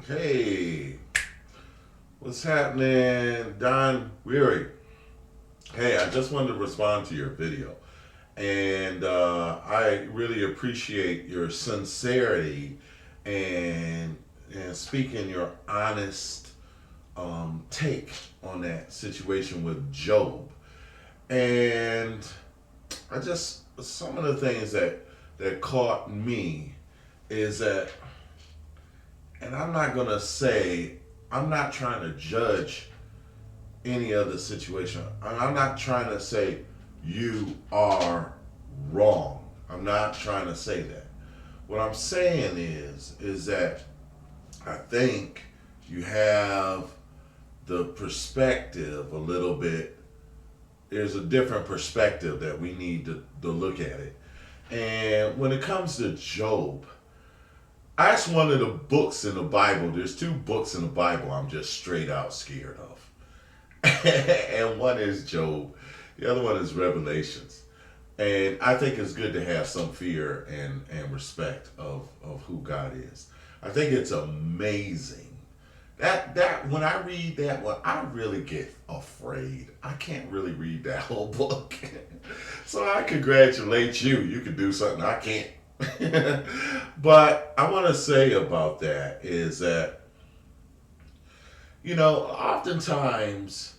Hey, what's happening, Don Weary? Hey, I just wanted to respond to your video, and I really appreciate your sincerity and and speaking your honest take on that situation with Job. And I just some of the things that caught me is that, and I'm not gonna say I'm not trying to judge any other situation. I'm not trying to say you are wrong. I'm not trying to say that. What I'm saying is that I think you have the perspective a little bit. There's a different perspective that we need to look at it. And when it comes to Job, that's one of the books in the Bible. There's two books in the Bible I'm just straight out scared of. And one is Job, the other one is Revelations. And I think it's good to have some fear and respect of who God is. I think it's amazing. That when I read that one, I really get afraid. I can't really read that whole book. So I congratulate you. You can do something I can't. But I want to say about that is that, oftentimes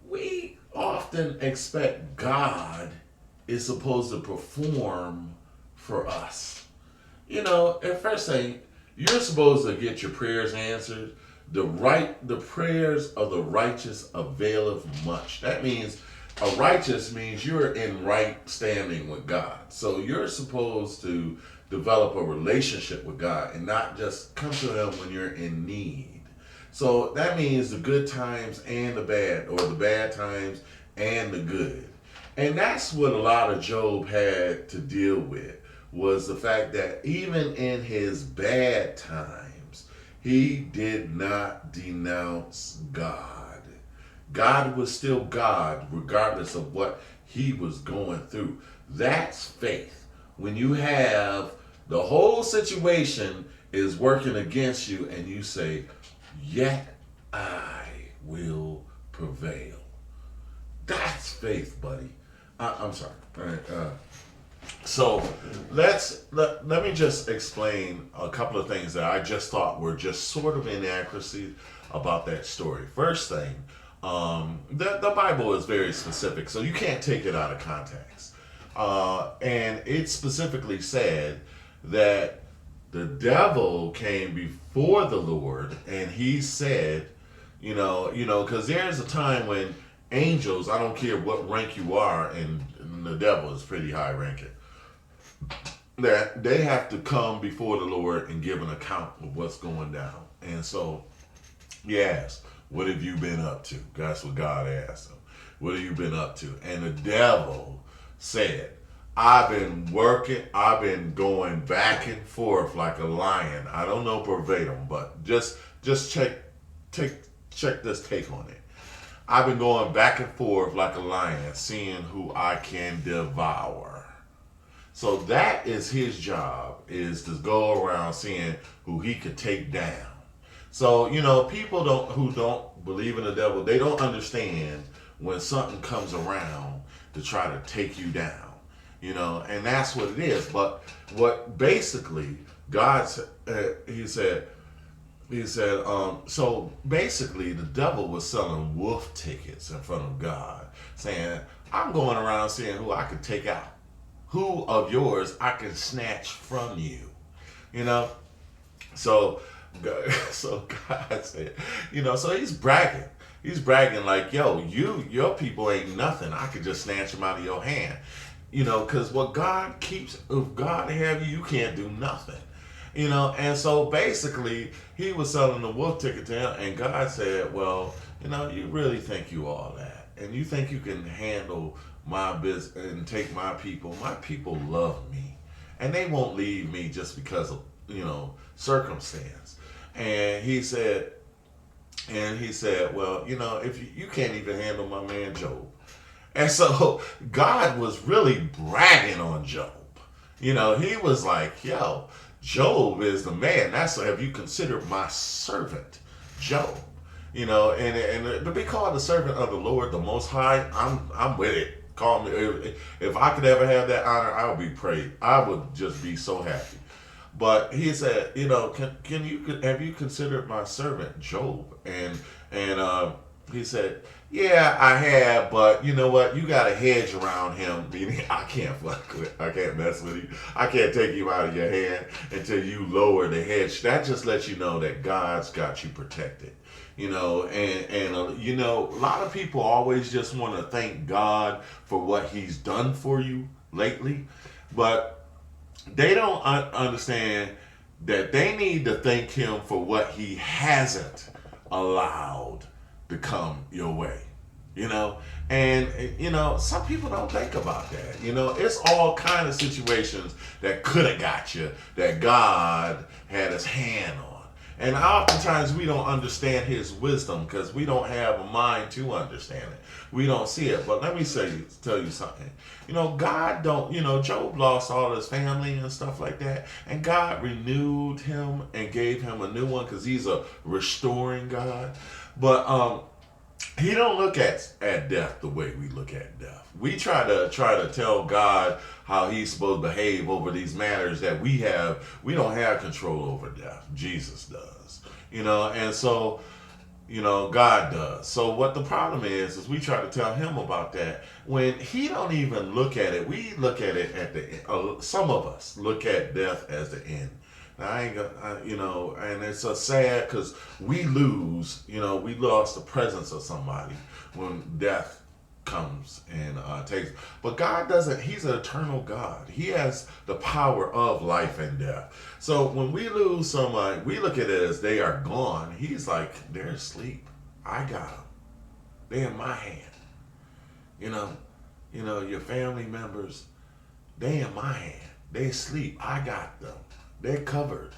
we often expect God is supposed to perform for us. At first thing, you're supposed to get your prayers answered. The prayers of the righteous availeth much. That means a righteous means you're in right standing with God. So you're supposed to develop a relationship with God and not just come to Him when you're in need. So that means the good times and the bad, or the bad times and the good. And that's what a lot of Job had to deal with, was the fact that even in his bad times, he did not denounce God. God was still God regardless of what he was going through. That's faith. When you have the whole situation is working against you and you say, yet I will prevail. That's faith, buddy. I'm sorry. All right. So let me just explain a couple of things that I just thought were just sort of inaccuracies about that story. First thing, the Bible is very specific, so you can't take it out of context. And it specifically said that the devil came before the Lord, and he said, because there's a time when angels, I don't care what rank you are, and the devil is pretty high ranking, that they have to come before the Lord and give an account of what's going down. And so he asked, what have you been up to? That's what God asked him. What have you been up to? And the devil said, I've been working, I've been going back and forth like a lion. I don't know verbatim, but just check this take on it. I've been going back and forth like a lion, seeing who I can devour. So that is his job, is to go around seeing who he could take down. So, people who don't believe in the devil, they don't understand when something comes around to try to take you down. And that's what it is. But what basically God said, so basically the devil was selling wolf tickets in front of God, saying, I'm going around seeing who I could take out. Who of yours I can snatch from you. So so God said, so he's bragging. He's bragging like, yo, your people ain't nothing. I could just snatch them out of your hand. Because what God keeps, if God have you, you can't do nothing. And so basically he was selling the wolf ticket to him, and God said, well, you really think you all that, and you think you can handle my business and take my people. My people love me, and they won't leave me just because of circumstance. And he said, well, if you can't even handle my man Job. And so God was really bragging on Job. He was like, yo, Job is the man. That's, have you considered my servant Job? You know, and to be called the servant of the Lord, the Most High, I'm with it. Call me, if I could ever have that honor, I would be praised. I would just be so happy. But he said, you know, can you, have you considered my servant Job? And he said, yeah, I have, but you know what? You got a hedge around him, meaning I can't fuck with, I can't mess with you. I can't take him out of your hand until you lower the hedge. That just lets you know that God's got you protected. You know, and you know, a lot of people always just want to thank God for what He's done for you lately, but they don't understand that they need to thank Him for what He hasn't allowed to come your way. You know, and you know, some people don't think about that. You know, it's all kind of situations that could have got you that God had His hand on. And oftentimes we don't understand His wisdom because we don't have a mind to understand it. We don't see it. But let me tell you something. You know, God don't, you know, Job lost all his family and stuff like that. And God renewed him and gave him a new one because He's a restoring God. But He don't look at death the way we look at death. We try to tell God how He's supposed to behave over these matters that we don't have control over death. Jesus does. You know, and so, you know, God does. So what the problem is we try to tell Him about that when He don't even look at it. We look at it at the end. Some of us look at death as the end. Now, I ain't gonna, you know, and it's so sad because we lose, you know, we lost the presence of somebody when death comes and takes. But God doesn't, He's an eternal God. He has the power of life and death. So when we lose somebody, we look at it as they are gone. He's like, they're asleep. I got them. They're in my hand. You know, your family members, they in my hand. They sleep. I got them. They're covered.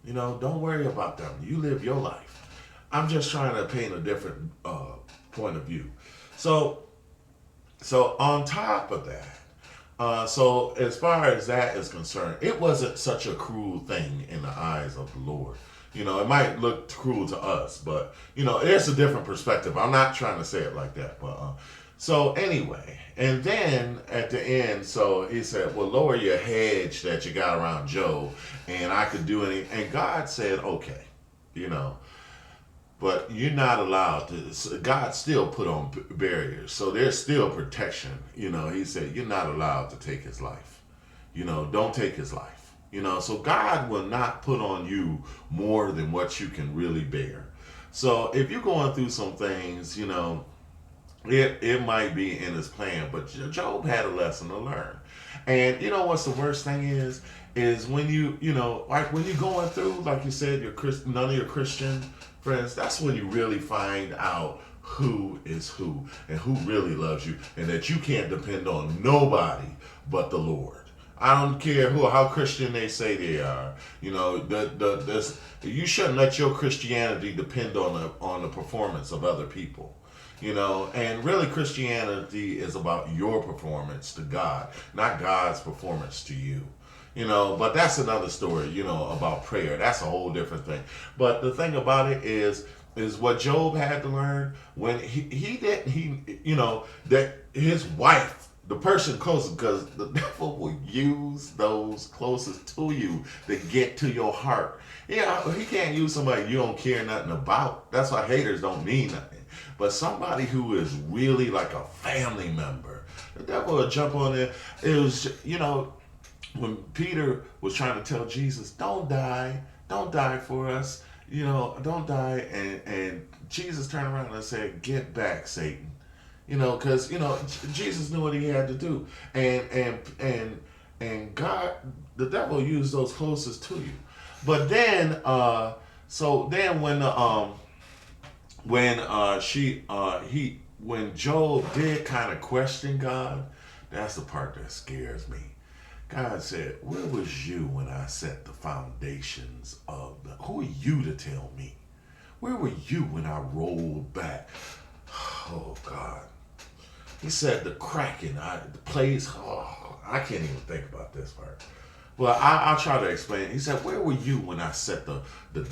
You know, don't worry about them. You live your life. I'm just trying to paint a different point of view. So on top of that, so as far as that is concerned, it wasn't such a cruel thing in the eyes of the Lord. You know, it might look cruel to us, but, you know, there's a different perspective. I'm not trying to say it like that, but so anyway, and then at the end, so He said, well, lower your hedge that you got around Job, and I could do anything. And God said, okay, you know, but you're not allowed to. God still put on barriers, so there's still protection. You know, He said, you're not allowed to take his life. You know, don't take his life. You know, so God will not put on you more than what you can really bear. So if you're going through some things, you know, it might be in His plan, but Job had a lesson to learn. And you know what's the worst thing is when you know, like when you're going through, like you said, none of your Christian friends, that's when you really find out who is who and who really loves you, and that you can't depend on nobody but the Lord. I don't care how Christian they say they are. You know, you shouldn't let your Christianity depend on the performance of other people. You know, and really Christianity is about your performance to God, not God's performance to you. You know, but that's another story, you know, about prayer. That's a whole different thing. But the thing about it is what Job had to learn when you know, that his wife, the person closest, because the devil will use those closest to you to get to your heart. Yeah, he can't use somebody you don't care nothing about. That's why haters don't mean nothing. But somebody who is really like a family member, the devil will jump on there. It was, you know, when Peter was trying to tell Jesus, don't die for us, you know, don't die. And Jesus turned around and said, get back, Satan. You know, because, you know, Jesus knew what He had to do. And God, the devil used those closest to you. But then, so then when Job did kind of question God, that's the part that scares me. God said, where was you when I set the foundations of who are you to tell me? Where were you when I rolled back? Oh God. He said the cracking, the place, I can't even think about this part. Well, I'll try to explain. He said, "Where were you when I set the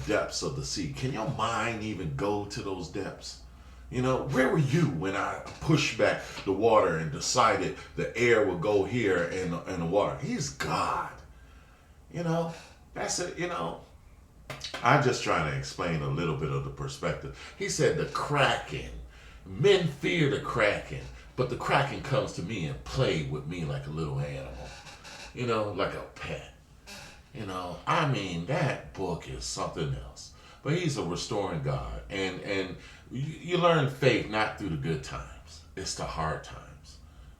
depths of the sea? Can your mind even go to those depths? You know, where were you when I pushed back the water and decided the air would go here and the water? He's God. You know, that's it. You know, I'm just trying to explain a little bit of the perspective. He said the kraken. Men fear the kraken, but the kraken comes to me and play with me like a little animal. You know, like a pet. You know, I mean, that book is something else. But he's a restoring God, and you learn faith not through the good times; it's the hard times.